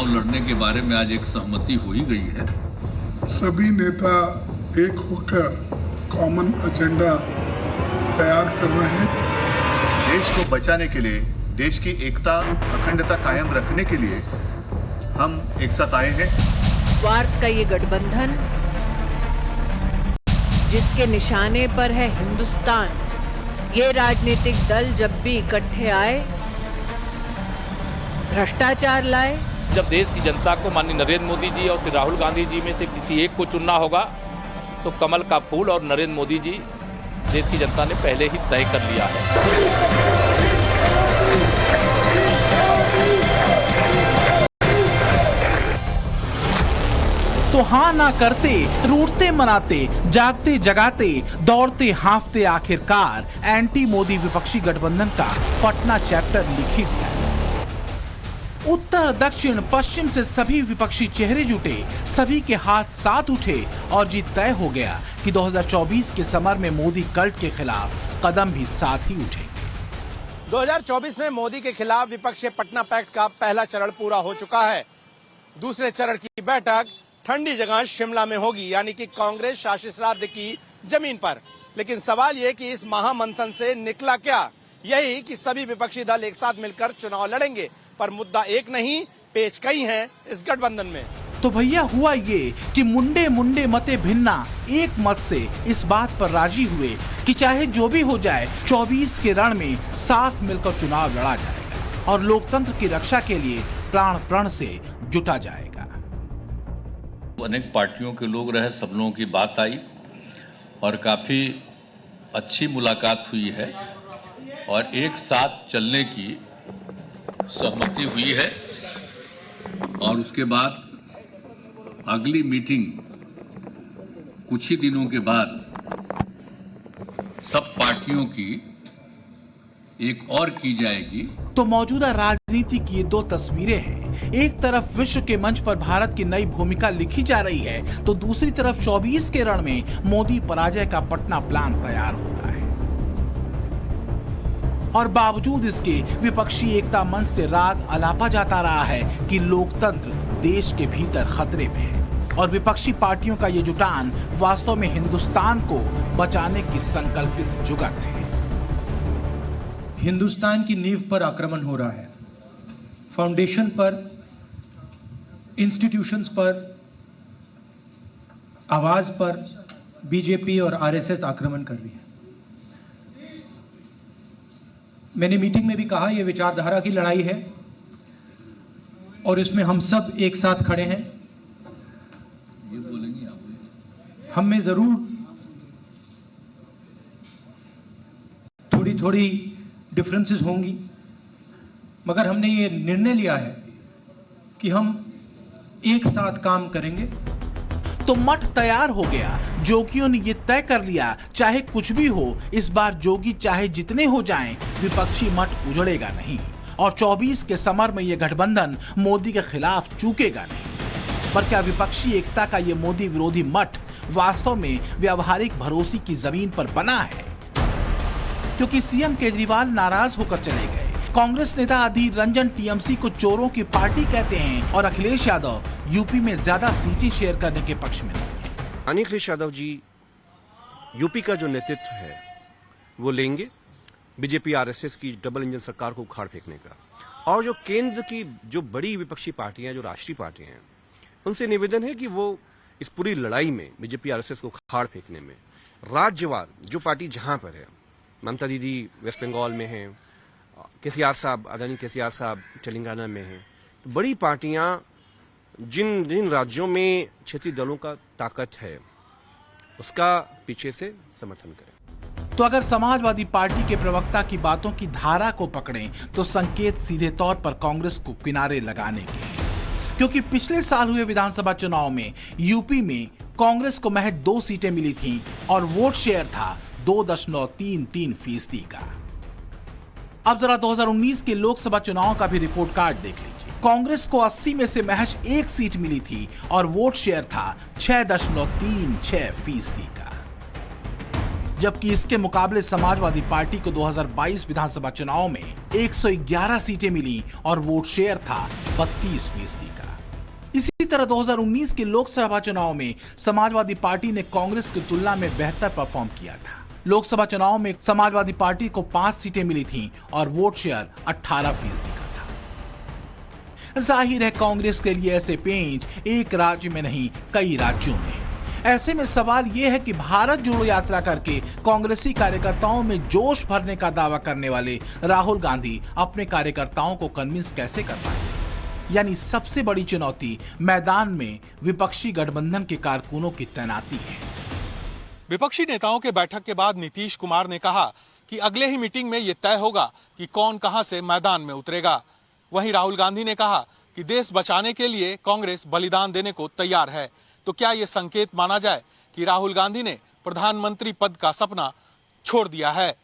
चुनाव लड़ने के बारे में आज एक सहमति हो ही गई है। सभी नेता एक होकर कॉमन एजेंडा तैयार कर रहे हैं। देश को बचाने के लिए, देश की एकता अखंडता कायम रखने के लिए हम एक साथ आए हैं। स्वार्थ का ये गठबंधन जिसके निशाने पर है हिंदुस्तान, ये राजनीतिक दल जब भी इकट्ठे आए भ्रष्टाचार लाए। जब देश की जनता को माननीय नरेंद्र मोदी जी और फिर राहुल गांधी जी में से किसी एक को चुनना होगा तो कमल का फूल और नरेंद्र मोदी जी देश की जनता ने पहले ही तय कर लिया है। तो हाँ ना करते, रूठते मनाते, जागते जगाते, दौड़ते हाँफते, आखिरकार एंटी मोदी विपक्षी गठबंधन का पटना चैप्टर लिख ही गया। उत्तर दक्षिण पश्चिम से सभी विपक्षी चेहरे जुटे, सभी के हाथ साथ उठे और जीत तय हो गया कि 2024 के समर में मोदी कल्ट के खिलाफ कदम भी साथ ही उठेंगे। 2024 में मोदी के खिलाफ विपक्ष के पटना पैक्ट का पहला चरण पूरा हो चुका है। दूसरे चरण की बैठक ठंडी जगह शिमला में होगी, यानी कि कांग्रेस शासित राज्य की जमीन पर। लेकिन सवाल ये कि इस महामंथन से निकला क्या? यही कि सभी विपक्षी दल एक साथ मिलकर चुनाव लड़ेंगे, पर मुद्दा एक नहीं, पेच कई हैं इस गठबंधन में। तो भैया हुआ ये कि मुंडे मुंडे मते भिन्ना एक मत से इस बात पर राजी हुए कि चाहे जो भी हो जाए 24 के रण में साथ मिलकर चुनाव लड़ा जाएगा और लोकतंत्र की रक्षा के लिए प्राण प्रण से जुटा जाएगा। अनेक पार्टियों के लोग रहे, सब लोगों की बात आई और काफी अच्छी मुलाकात हुई है और एक साथ चलने की सहमति हुई है। और उसके बाद अगली मीटिंग कुछ ही दिनों के बाद सब पार्टियों की एक और की जाएगी। तो मौजूदा राजनीति की ये दो तस्वीरें हैं। एक तरफ विश्व के मंच पर भारत की नई भूमिका लिखी जा रही है, तो दूसरी तरफ 24 के रण में मोदी पराजय का पटना प्लान तैयार हो रहा है। और बावजूद इसके विपक्षी एकता मंच से राग अलापा जाता रहा है कि लोकतंत्र देश के भीतर खतरे में है और विपक्षी पार्टियों का ये जुटान वास्तव में हिंदुस्तान को बचाने की संकल्पित जुगत है। हिंदुस्तान की नींव पर आक्रमण हो रहा है, फाउंडेशन पर, इंस्टीट्यूशंस पर, आवाज पर बीजेपी और आरएसएस आक्रमण कर रही है। मैंने मीटिंग में भी कहा यह विचारधारा की लड़ाई है और इसमें हम सब एक साथ खड़े हैं। हम में जरूर थोड़ी थोड़ी डिफरेंसेस होंगी, मगर हमने ये निर्णय लिया है कि हम एक साथ काम करेंगे। तो मठ तैयार हो गया। जोगियों ने ये तय कर लिया, चाहे कुछ भी हो, इस बार जोगी चाहे जितने हो जाएं, विपक्षी मठ उजड़ेगा नहीं और 24 के समर में ये गठबंधन मोदी के खिलाफ चूकेगा नहीं। पर क्या विपक्षी एकता का ये मोदी विरोधी मठ वास्तव में व्यावहारिक भरोसे की जमीन पर बना है? क्योंकि सीएम केजरीवाल नाराज होकर चले गए, कांग्रेस नेता अधीर रंजन टीएमसी को चोरों की पार्टी कहते हैं और अखिलेश यादव यूपी में ज्यादा सीटें शेयर करने के पक्ष में नहीं है। अखिलेश यादव जी यूपी का जो नेतृत्व है वो लेंगे बीजेपी आरएसएस की डबल इंजन सरकार को उखाड़ फेंकने का, और जो केंद्र की जो बड़ी विपक्षी पार्टियां, जो राष्ट्रीय पार्टियां हैं, उनसे निवेदन है कि वो इस पूरी लड़ाई में बीजेपी आरएसएस को उखाड़ फेंकने में राज्यवार जो पार्टी जहां पर है, ममता दीदी वेस्ट बंगाल में हैं, केसीआर साहब, आदरणीय केसीआर साहब तेलंगाना में हैं, तो बड़ी पार्टियां जिन जिन राज्यों में क्षेत्रीय दलों का ताकत है उसका पीछे से समर्थन करें। तो अगर समाजवादी पार्टी के प्रवक्ता की बातों की धारा को पकड़ें तो संकेत सीधे तौर पर कांग्रेस को किनारे लगाने के हैं, क्योंकि पिछले साल हुए विधानसभा चुनाव में यूपी में कांग्रेस को महज 2 सीटें मिली थीं और वोट शेयर था 2.33% का। अब जरा 2019 के लोकसभा चुनाव का भी रिपोर्ट कार्ड देख लीजिए। कांग्रेस को 80 में से महज 1 सीट मिली थी और वोट शेयर था 6.36% का, जबकि इसके मुकाबले समाजवादी पार्टी को 2022 विधानसभा चुनाव में 111 सीटें मिली और वोट शेयर था 32% का। इसी तरह 2019 के लोकसभा चुनाव में समाजवादी पार्टी ने कांग्रेस की तुलना में बेहतर परफॉर्म किया था। लोकसभा चुनाव में समाजवादी पार्टी को 5 सीटें मिली थीं और वोट शेयर 18% का था। जाहिर है कांग्रेस के लिए ऐसे पेंच एक राज्य में नहीं कई राज्यों में। ऐसे में सवाल यह है कि भारत जोड़ो यात्रा करके कांग्रेसी कार्यकर्ताओं में जोश भरने का दावा करने वाले राहुल गांधी अपने कार्यकर्ताओं को कन्विंस कैसे कर पाए। यानी सबसे बड़ी चुनौती मैदान में विपक्षी गठबंधन के कारकुनों की तैनाती है। विपक्षी नेताओं के बैठक के बाद नीतीश कुमार ने कहा कि अगले ही मीटिंग में यह तय होगा कि कौन कहां से मैदान में उतरेगा। वहीं राहुल गांधी ने कहा कि देश बचाने के लिए कांग्रेस बलिदान देने को तैयार है। तो क्या यह संकेत माना जाए कि राहुल गांधी ने प्रधानमंत्री पद का सपना छोड़ दिया है?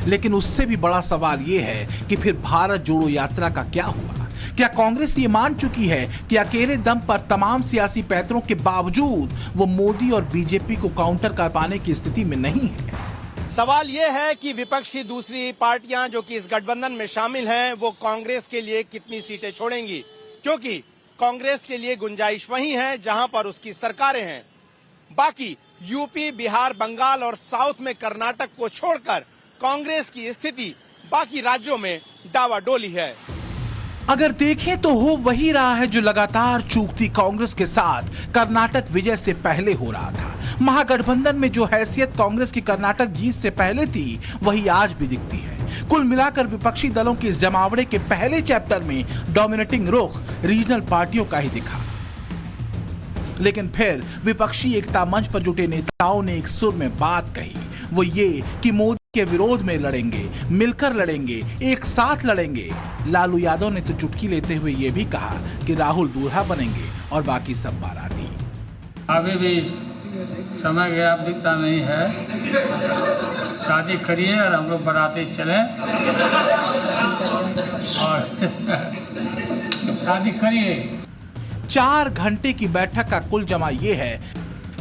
लेकिन उससे भी बड़ा सवाल यह है कि फिर भारत जोड़ो यात्रा का क्या हुआ? क्या कांग्रेस ये मान चुकी है कि अकेले दम पर तमाम सियासी पैंतरों के बावजूद वो मोदी और बीजेपी को काउंटर कर पाने की स्थिति में नहीं है? सवाल यह है कि विपक्ष की दूसरी पार्टियां जो कि इस गठबंधन में शामिल हैं, वो कांग्रेस के लिए कितनी सीटें छोड़ेंगी, क्योंकि कांग्रेस के लिए गुंजाइश वही है जहां पर उसकी सरकारें हैं। बाकी यूपी, बिहार, बंगाल और साउथ में कर्नाटक को छोड़कर कांग्रेस की स्थिति बाकी राज्यों में डावाडोली है। अगर देखें तो हो वही रहा है जो लगातार चूकती कांग्रेस के साथ कर्नाटक विजय से पहले हो रहा था। महागठबंधन में जो हैसियत कांग्रेस की कर्नाटक जीत से पहले थी, वही आज भी दिखती है। कुल मिलाकर विपक्षी दलों के इस जमावड़े के पहले चैप्टर में डोमिनेटिंग रुख रीजनल पार्टियों का ही दिखा। लेकिन फिर विपक्षी एकता मंच पर जुटे नेताओं ने एक सुर में बात कही, वो ये कि मोदी के विरोध में लड़ेंगे, मिलकर लड़ेंगे, एक साथ लड़ेंगे। लालू यादव ने तो चुटकी लेते हुए ये भी कहा कि राहुल दूल्हा बनेंगे और बाकी सब बाराती। अभी भी समय गया दिखता नहीं है। शादी करिए और हम लोग बाराती चले और शादी करिए। 4 घंटे की बैठक का कुल जमा ये है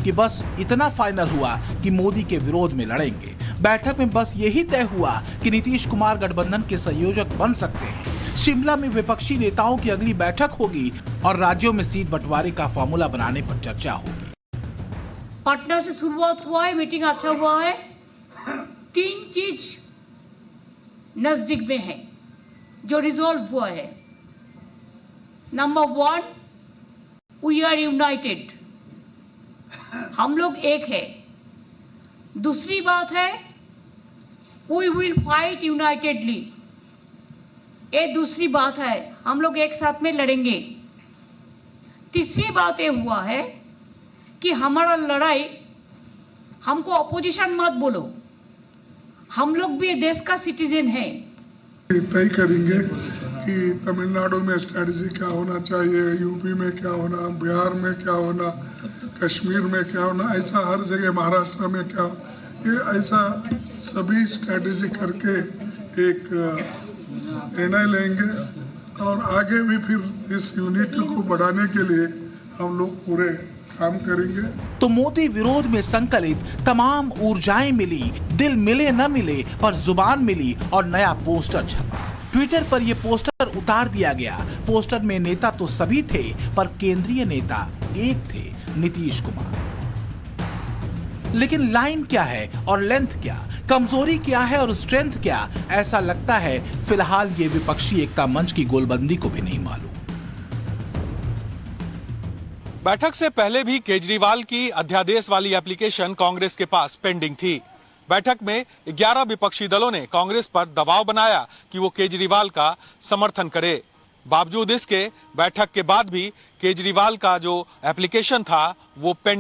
कि बस इतना फाइनल हुआ कि मोदी के विरोध में लड़ेंगे। बैठक में बस यही तय हुआ कि नीतीश कुमार गठबंधन के संयोजक बन सकते हैं। शिमला में विपक्षी नेताओं की अगली बैठक होगी और राज्यों में सीट बंटवारे का फॉर्मूला बनाने पर चर्चा होगी। पटना से शुरुआत हुआ है, मीटिंग अच्छा हुआ है। 3 चीज नजदीक में है जो रिजॉल्व हुआ है। नंबर 1, वी आर यूनाइटेड, हम लोग एक है। दूसरी बात है, वी विल फाइट यूनाइटेडली, ये दूसरी बात है, हम लोग एक साथ में लड़ेंगे। तीसरी बात ये हुआ है कि हमारा लड़ाई, हमको अपोजिशन मत बोलो, हम लोग भी देश का सिटीजन है। तय करेंगे कि तमिलनाडु में स्ट्रेटजी क्या होना चाहिए, यूपी में क्या होना, बिहार में क्या होना, कश्मीर में क्या होना, ऐसा हर जगह, महाराष्ट्र में क्या, ये ऐसा सभी स्ट्रेटजी करके एक निर्णय लेंगे और आगे भी फिर इस यूनिटी को बढ़ाने के लिए हम लोग पूरे काम करेंगे। तो मोदी विरोध में संकलित तमाम ऊर्जाएं मिली, दिल मिले न मिले पर जुबान मिली और नया पोस्टर छपा। ट्विटर पर यह पोस्टर उतार दिया गया। पोस्टर में नेता तो सभी थे पर केंद्रीय नेता एक थे, नीतीश कुमार। लेकिन लाइन क्या है और लेंथ क्या, कमजोरी क्या है और स्ट्रेंथ क्या, ऐसा लगता है फिलहाल ये विपक्षी एकता मंच की गोलबंदी को भी नहीं मालूम। बैठक से पहले भी केजरीवाल की अध्यादेश वाली एप्लीकेशन कांग्रेस के पास पेंडिंग थी। बैठक में 11 विपक्षी दलों ने कांग्रेस पर दबाव बनाया कि वो केजरीवाल का समर्थन करे। बावजूद इसके बैठक के बाद भी केजरीवाल का जो एप्लीकेशन था वो पेंडिंग